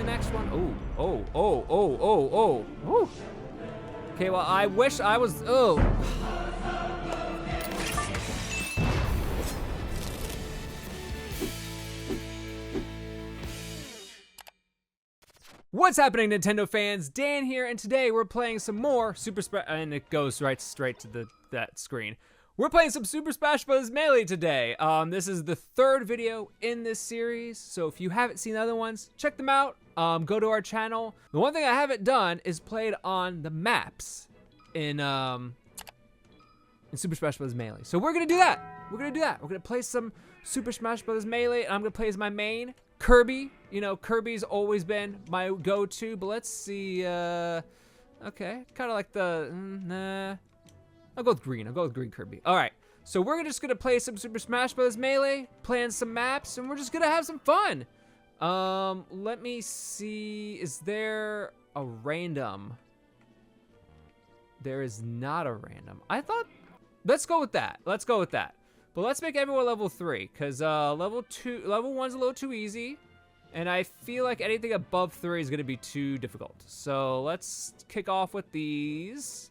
next one. Oh. Woo. Okay, well, I wish I was, What's happening, Nintendo fans? Dan here, and today we're playing some more and it goes straight to that screen. We're playing some Super Smash Bros. Melee today. This is the third video in this series, so if you haven't seen the other ones, check them out. Go to our channel. The one thing I haven't done is played on the maps in Super Smash Bros. Melee. So we're gonna do that. We're gonna play some Super Smash Bros. Melee, and I'm gonna play as my main, Kirby. You know, Kirby's always been my go-to, but let's see, okay, kind of like the, nah. I'll go with green Kirby. All right, so we're just gonna play some Super Smash Bros. Melee, playing some maps, and we're just gonna have some fun. Let me see, is there a random? There is not a random. I thought, let's go with that. But let's make everyone level 3, because level 1's a little too easy, and I feel like anything above 3 is gonna be too difficult. So let's kick off with these.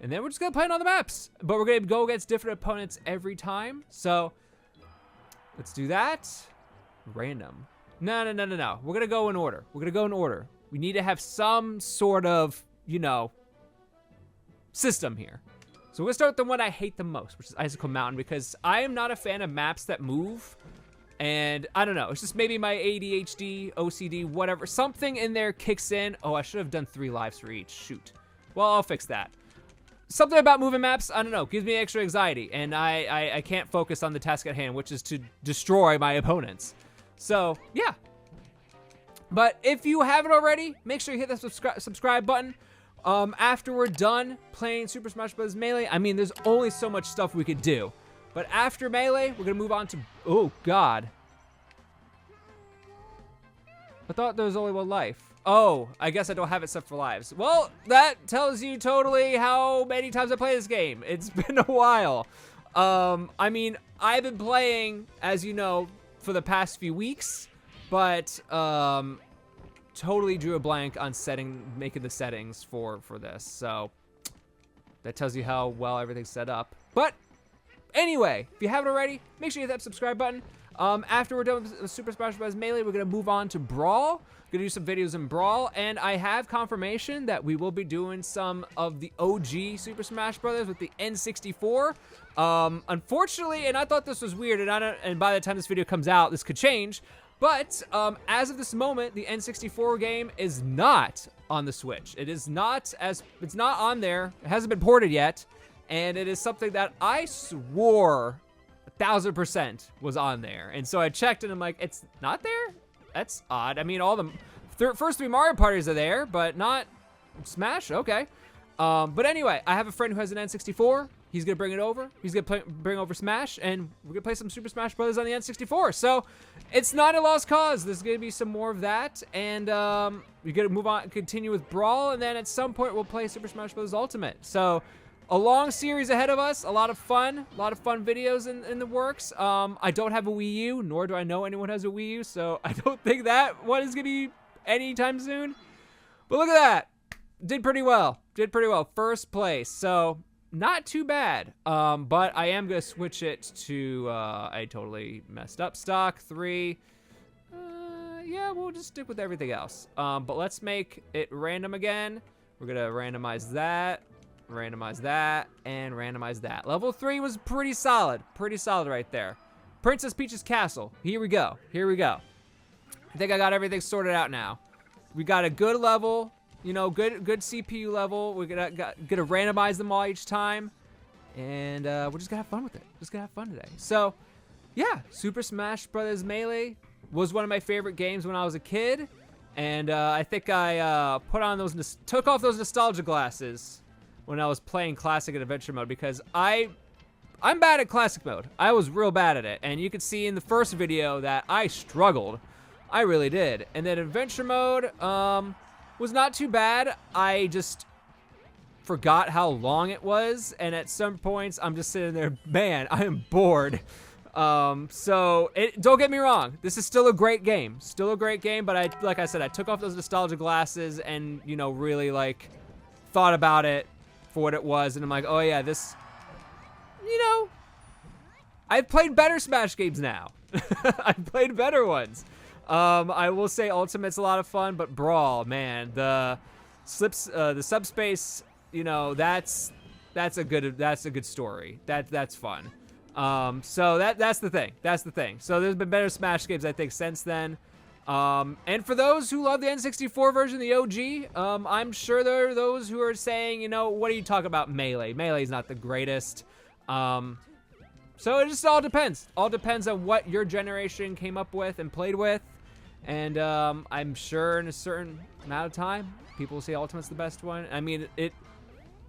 And then we're just gonna play on all the maps. But we're gonna go against different opponents every time. So let's do that. Random. No. We're gonna go in order. We need to have some sort of, you know, system here. So we're gonna start with the one I hate the most, which is Icicle Mountain, because I am not a fan of maps that move. And I don't know, it's just maybe my ADHD, OCD, whatever. Something in there kicks in. Oh, I should have done 3 lives for each, shoot. Well, I'll fix that. Something about moving maps, I don't know, gives me extra anxiety, and I can't focus on the task at hand, which is to destroy my opponents. So, yeah. But if you haven't already, make sure you hit the subscribe button. After we're done playing Super Smash Bros. Melee, I mean, there's only so much stuff we could do. But after Melee, we're gonna move on to, oh God. I thought there was only 1 life. Oh, I guess I don't have it set for lives. Well, that tells you totally how many times I play this game. It's been a while. I mean, I've been playing, as you know, for the past few weeks, but totally drew a blank on making the settings for this. So that tells you how well everything's set up. But anyway, if you haven't already, make sure you hit that subscribe button. After we're done with Super Smash Bros. Melee, we're gonna move on to Brawl. Gonna do some videos in Brawl, and I have confirmation that we will be doing some of the OG Super Smash Bros. With the N64. Unfortunately, and I thought this was weird, and by the time this video comes out, this could change, but as of this moment, the N64 game is not on the Switch. It's not on there. It hasn't been ported yet, and it is something that I swore 1000% was on there. And so I checked and I'm like, it's not there? That's odd. I mean, all the first 3 Mario parties are there, but not Smash, okay. But anyway, I have a friend who has an N64. He's gonna bring it over. He's gonna bring over Smash, and we're gonna play some Super Smash Bros. On the N64. So it's not a lost cause. There's gonna be some more of that, and we're gonna move on, continue with Brawl, and then at some point we'll play Super Smash Bros. Ultimate. So a long series ahead of us, a lot of fun videos in the works. I don't have a Wii U, nor do I know anyone has a Wii U, so I don't think that one is gonna be anytime soon. But look at that, did pretty well, first place, so not too bad. But I am gonna switch it to, I totally messed up, stock 3. Yeah, we'll just stick with everything else. But let's make it random again. We're gonna randomize that, and randomize that. Level 3 was pretty solid right there. Princess Peach's Castle, here we go. I think I got everything sorted out now. We got a good level, you know, good CPU level. We're gonna randomize them all each time, and we're just gonna have fun with it. Just gonna have fun today. So, yeah, Super Smash Bros. Melee was one of my favorite games when I was a kid, and I think I took off those nostalgia glasses when I was playing Classic and Adventure Mode, because I'm bad at Classic Mode. I was real bad at it, and you could see in the first video that I struggled. I really did. And then Adventure Mode was not too bad. I just forgot how long it was, and at some points I'm just sitting there, man, I am bored. So don't get me wrong. This is still a great game. Still a great game, but like I said, I took off those nostalgia glasses and, you know, really like thought about it for what it was. And I'm like, oh yeah, this, you know, I've played better Smash games now. I've played better ones. I will say Ultimate's a lot of fun, but Brawl, man, the subspace, you know, that's a good story. That's fun. So that's the thing. That's the thing. So there's been better Smash games, I think, since then. And for those who love the N64 version, the OG, I'm sure there are those who are saying, you know, what are you talking about, Melee? Melee's not the greatest. So it just all depends. All depends on what your generation came up with and played with. And I'm sure in a certain amount of time, people will say Ultimate's the best one. I mean,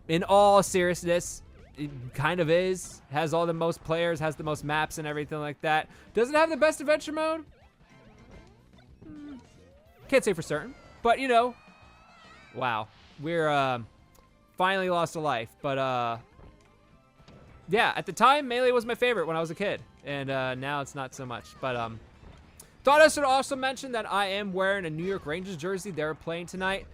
in all seriousness, it kind of is. Has all the most players, has the most maps and everything like that. Does it have the best adventure mode? Can't say for certain, but you know, wow, we're finally lost a life. But yeah, at the time, Melee was my favorite when I was a kid, and now it's not so much. But thought I should also mention that I am wearing a New York Rangers jersey. They're playing tonight.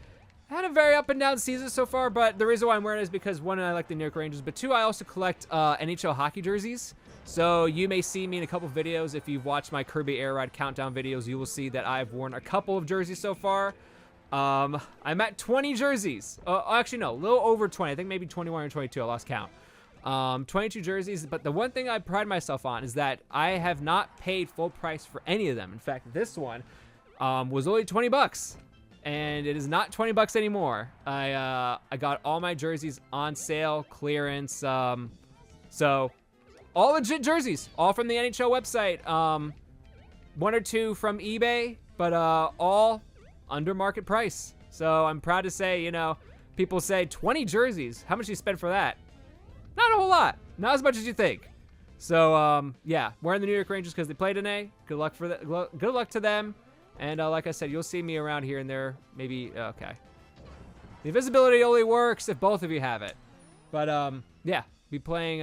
Had a very up and down season so far, but the reason why I'm wearing it is because one, I like the New York Rangers, but two, I also collect NHL hockey jerseys. So you may see me in a couple videos. If you've watched my Kirby Air Ride countdown videos, you will see that I've worn a couple of jerseys so far. I'm at 20 jerseys. Actually, no, a little over 20. I think maybe 21 or 22. I lost count. 22 jerseys. But the one thing I pride myself on is that I have not paid full price for any of them. In fact, this one was only 20 bucks. And it is not 20 bucks anymore. I got all my jerseys on sale, clearance. So all legit jerseys, all from the NHL website. One or two from eBay, but all under market price. So I'm proud to say, you know, people say 20 jerseys. How much do you spend for that? Not a whole lot. Not as much as you think. So yeah, wearing the New York Rangers because they play today. Good luck for that. Good luck to them. And like I said, you'll see me around here and there. Maybe okay. The invisibility only works if both of you have it. But yeah, be playing.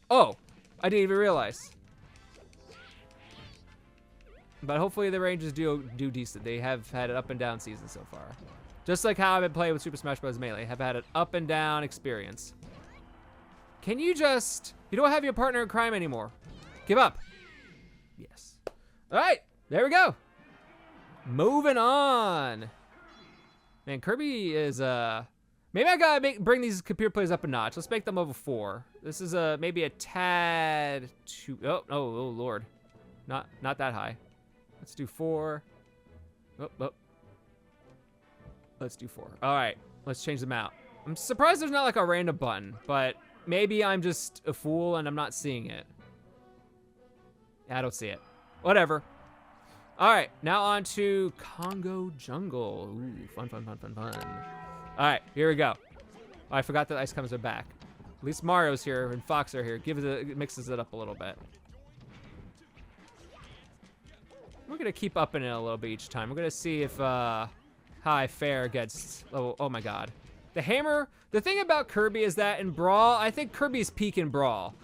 Oh, I didn't even realize. But hopefully the Rangers do decent. They have had an up and down season so far. Just like how I've been playing with Super Smash Bros. Melee. Have had an up and down experience. Can you just... You don't have your partner in crime anymore. Give up. Yes. All right. There we go. Moving on. Man, Kirby is... Maybe I gotta bring these computer players up a notch. Let's make them level 4. This is maybe a tad too... Oh, Lord. Not that high. Let's do 4. Oh. Let's do 4. All right, let's change them out. I'm surprised there's not like a random button, but maybe I'm just a fool and I'm not seeing it. Yeah, I don't see it. Whatever. All right, now on to Congo Jungle. Ooh, fun. All right, here we go. Oh, I forgot that Ice Climbers are back. At least Mario's here and Fox are here. Mixes it up a little bit. We're gonna keep upping it a little bit each time. We're gonna see if how I fare against. Oh my God, the hammer. The thing about Kirby is that in Brawl, I think Kirby's peak in Brawl.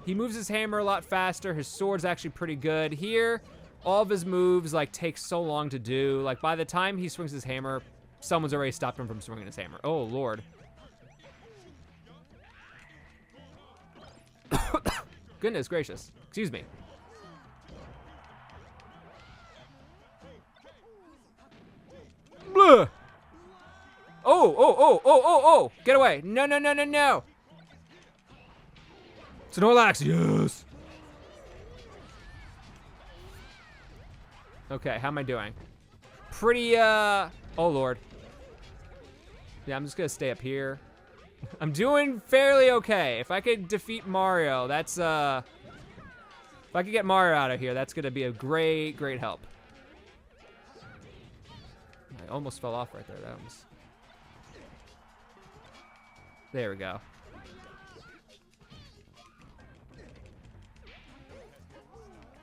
He moves his hammer a lot faster. His sword's actually pretty good. Here, all of his moves like take so long to do. Like by the time he swings his hammer, someone's already stopped him from swinging his hammer. Oh Lord. Goodness gracious. Excuse me. Blah. Oh. Get away. No. Snorlax, yes. Okay, how am I doing? Pretty, oh Lord. Yeah, I'm just gonna stay up here. I'm doing fairly okay. If I could defeat Mario, that's, if I could get Mario out of here, that's gonna be a great help. I almost fell off right there. That was... There we go.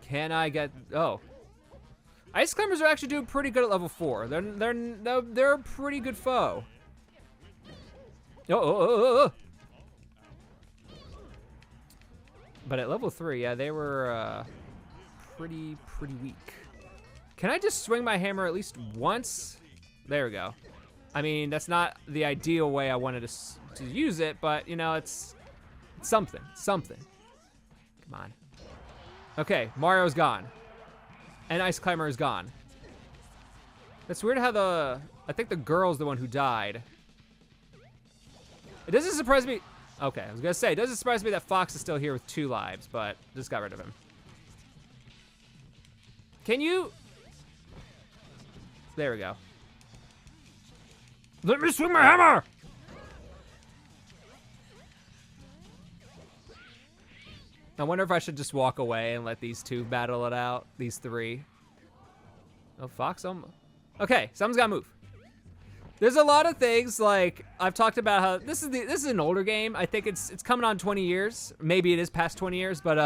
Can I get... Oh. Ice Climbers are actually doing pretty good at level 4. They're a pretty good foe. Oh. But at level 3, yeah, they were pretty weak. Can I just swing my hammer at least once? There we go. I mean, that's not the ideal way I wanted to use it, but you know, it's something. Come on. Okay, Mario's gone. And Ice Climber is gone. That's weird how I think the girl's the one who died. It doesn't surprise me. Okay, I was gonna say, it doesn't surprise me that Fox is still here with 2 lives, but just got rid of him. Can you? There we go. Let me swing my hammer! I wonder if I should just walk away and let these 2 battle it out, these 3. Oh, Fox, okay, someone's gotta move. There's a lot of things, like, I've talked about how this is an older game. I think it's coming on 20 years. Maybe it is past 20 years, but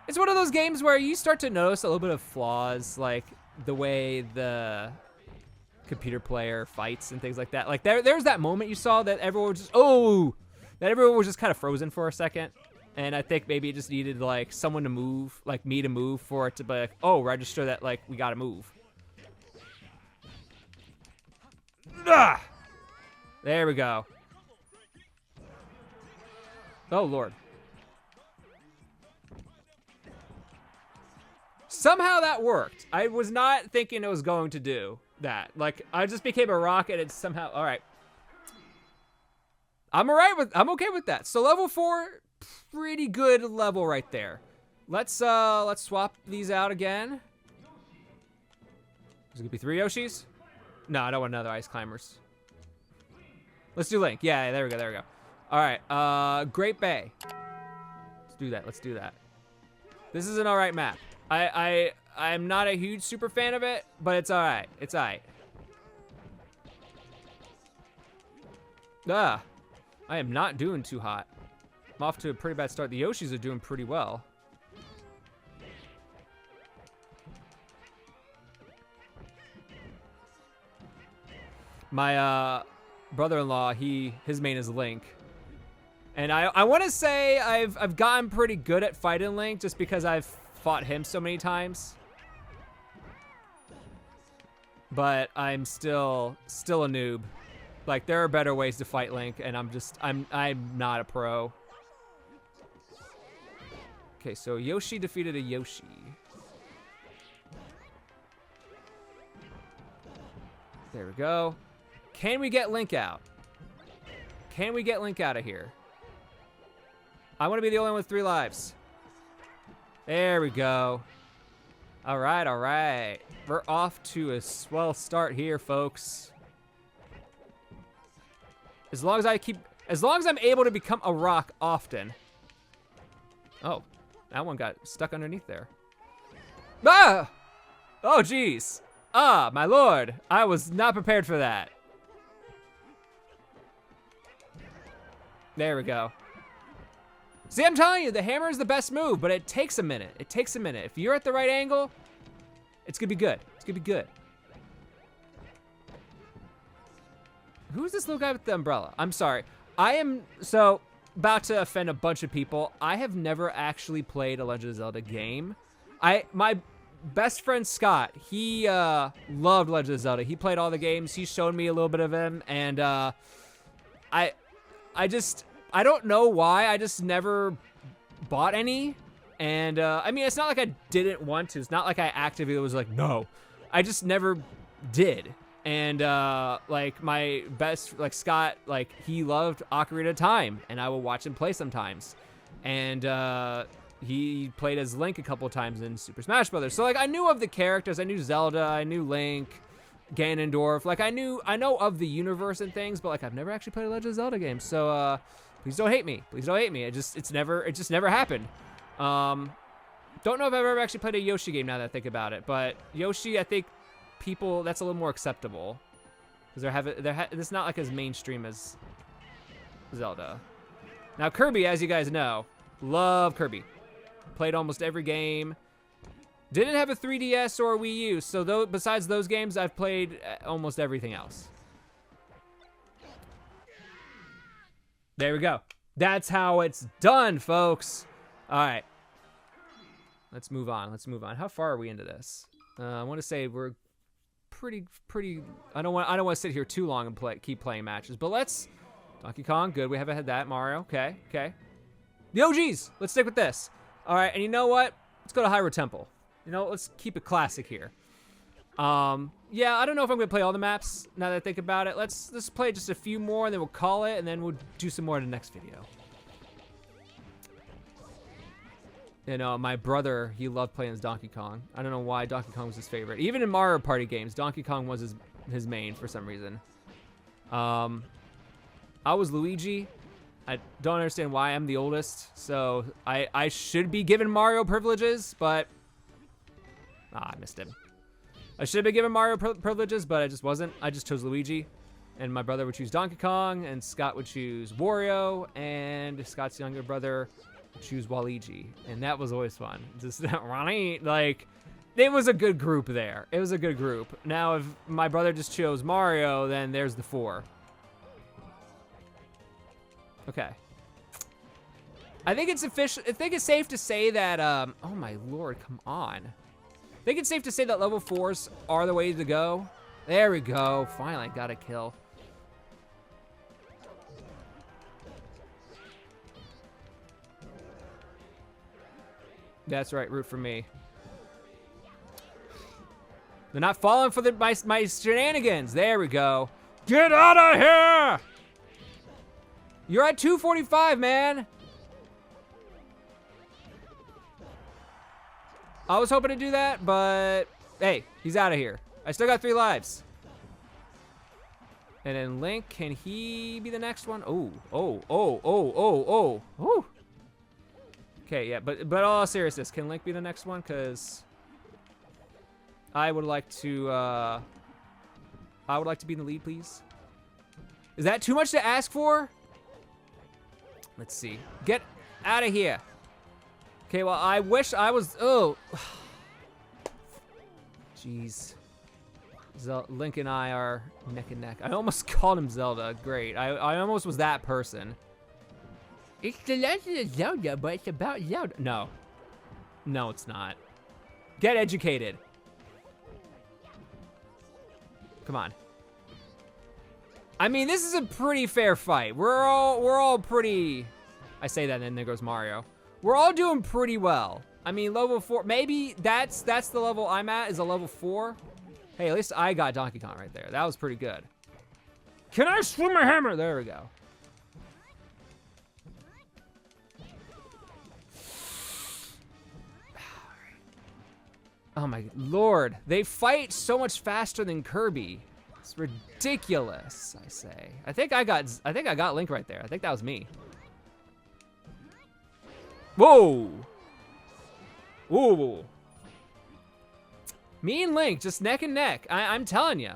it's one of those games where you start to notice a little bit of flaws, like the way the computer player fights and things like that. Like there's that moment you saw that everyone was just kind of frozen for a second. And I think maybe it just needed like someone to move, like me to move for it to be like, oh, register that like we gotta move. Ah! There we go. Oh, Lord. Somehow that worked. I was not thinking it was going to do that. Like, I just became a rock and it's somehow, all right. I'm okay with that. So level 4, pretty good level right there. Let's swap these out again. There's gonna be 3 Yoshis? No, I don't want another Ice Climbers. Let's do Link. Yeah, there we go. All right, Great Bay. Let's do that. This is an all right map. I'm not a huge super fan of it, but it's all right. It's all right. I am not doing too hot. I'm off to a pretty bad start. The Yoshis are doing pretty well. My brother-in-law, his main is Link. And I want to say I've gotten pretty good at fighting Link just because I've fought him so many times. But I'm still a noob. Like there are better ways to fight Link and I'm not a pro. Okay, so Yoshi defeated a Yoshi. There we go. Can we get Link out? Can we get Link out of here? I want to be the only one with 3 lives. There we go. All right. We're off to a swell start here, folks. As long as I'm able to become a rock often. Oh, that one got stuck underneath there. Ah! Oh, geez. Ah, my lord. I was not prepared for that. There we go. See, I'm telling you, the hammer is the best move, but it takes a minute. It takes a minute. If you're at the right angle, it's gonna be good. It's gonna be good. Who's this little guy with the umbrella? I'm sorry. I am about to offend a bunch of people. I have never actually played a Legend of Zelda game. My best friend Scott, he loved Legend of Zelda. He played all the games. He showed me a little bit of him, and I don't know why. I just never bought any. And I mean, it's not like I didn't want to. It's not like I actively was like, no. I just never did. And like my best, like Scott, like he loved Ocarina of Time, and I will watch him play sometimes. And he played as Link a couple of times in Super Smash Brothers. So like I knew of the characters. I knew Zelda. I knew Link, Ganondorf. Like I know of the universe and things, but like I've never actually played a Legend of Zelda game. So please don't hate me. Please don't hate me. It just never happened. Don't know if I've ever actually played a Yoshi game now that I think about it, but Yoshi, I think people, that's a little more acceptable because it's not like as mainstream as Zelda. Now Kirby, as you guys know, love Kirby. Played almost every game. Didn't have a 3DS or Wii U, so besides those games, I've played almost everything else. There we go. That's how it's done, folks. All right. Let's move on. Let's move on. How far are we into this? I want to say we're pretty. I don't want to sit here too long and keep playing matches. But let's. Donkey Kong, good. We haven't had that. Mario, okay. The OGs. Let's stick with this. All right. And you know what? Let's go to Hyrule Temple. You know, let's keep it classic here. Yeah, I don't know if I'm gonna play all the maps now that I think about it. Let's play just a few more, and then we'll call it, and then we'll do some more in the next video. You know, my brother, he loved playing as Donkey Kong. I don't know why Donkey Kong was his favorite. Even in Mario Party games, Donkey Kong was his main for some reason. I was Luigi. I don't understand why I'm the oldest, so I should be given Mario privileges, but I missed him. I should have been given Mario privileges, but I just wasn't. I just chose Luigi, and my brother would choose Donkey Kong, and Scott would choose Wario, and Scott's younger brother would choose Waluigi, and that was always fun. Just like, it was a good group there. It was a good group. Now, if my brother just chose Mario, then there's the 4. Okay. I think it's official. I think it's safe to say that. Oh my lord! Come on. I think it's safe to say that level 4s are the way to go. There we go. Finally, got a kill. That's right. Root for me. They're not falling for my shenanigans. There we go. Get out of here! You're at 245, man. I was hoping to do that, but hey, he's out of here. I still got 3 lives. And then Link, can he be the next one? Oh. Ooh. Okay, yeah, but all seriousness, can Link be the next one? Because I would like to be in the lead, please. Is that too much to ask for? Let's see. Get out of here. Okay, well, I wish I was. Oh. Jeez. Link and I are neck and neck. I almost called him Zelda. Great. I almost was that person. It's the Legend of Zelda, but it's about Zelda. No. No, it's not. Get educated. Come on. I mean, this is a pretty fair fight. We're all pretty. I say that, and then there goes Mario. We're all doing pretty well. I mean, level 4. Maybe that's the level I'm at, is a level 4. Hey, at least I got Donkey Kong right there. That was pretty good. Can I swing my hammer? There we go. Oh my lord. They fight so much faster than Kirby. It's ridiculous, I say. I think I got Link right there. I think that was me. Whoa! Whoa! Me and Link, just neck and neck. I'm telling you.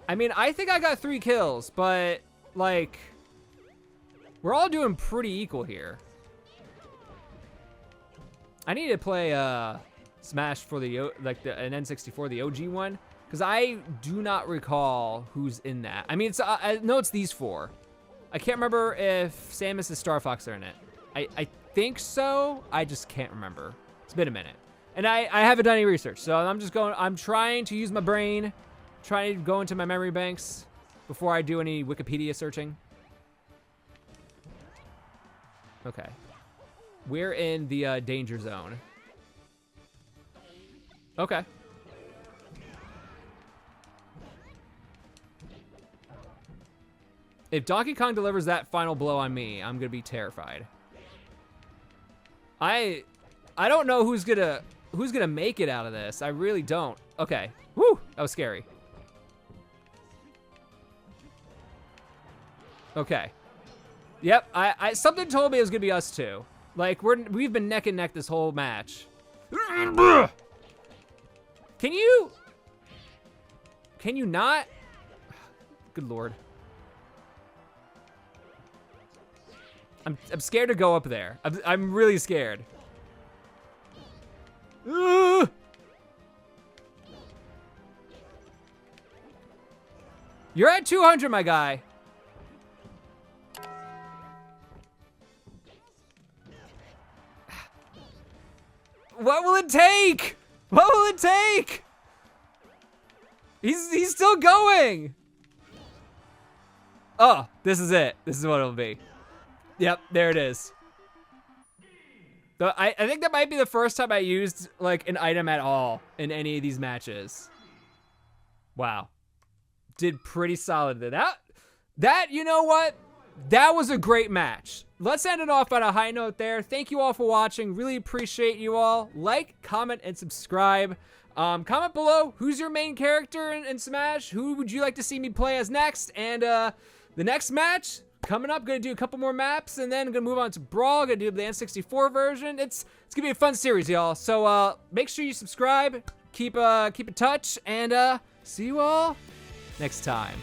I mean, I think I got 3 kills, but like, we're all doing pretty equal here. I need to play Smash for the an N64, the OG one, because I do not recall who's in that. I mean, I know it's these 4. I can't remember if Samus and Star Fox are in it. I think so. I just can't remember. It's been a minute. And I haven't done any research, so I'm trying to use my brain, trying to go into my memory banks before I do any Wikipedia searching. Okay. We're in the danger zone. Okay. If Donkey Kong delivers that final blow on me, I'm gonna be terrified. I don't know who's gonna make it out of this. I really don't. Okay. Woo! That was scary. Okay. Yep. Something told me it was gonna be us 2. Like we've been neck and neck this whole match. Can you not? Good lord. I'm scared to go up there. I'm really scared. You're at 200, my guy. What will it take? What will it take? He's still going. Oh, this is it. This is what it'll be. Yep, there it is. I think that might be the first time I used like an item at all in any of these matches. Wow. Did pretty solid there. That, you know what? That was a great match. Let's end it off on a high note there. Thank you all for watching. Really appreciate you all. Like, comment, and subscribe. Comment below, who's your main character in Smash? Who would you like to see me play as next? And the next match coming up, gonna do a couple more maps, and then gonna move on to Brawl. Gonna do the N64 version. It's gonna be a fun series, y'all. So make sure you subscribe, keep in touch, and see you all next time.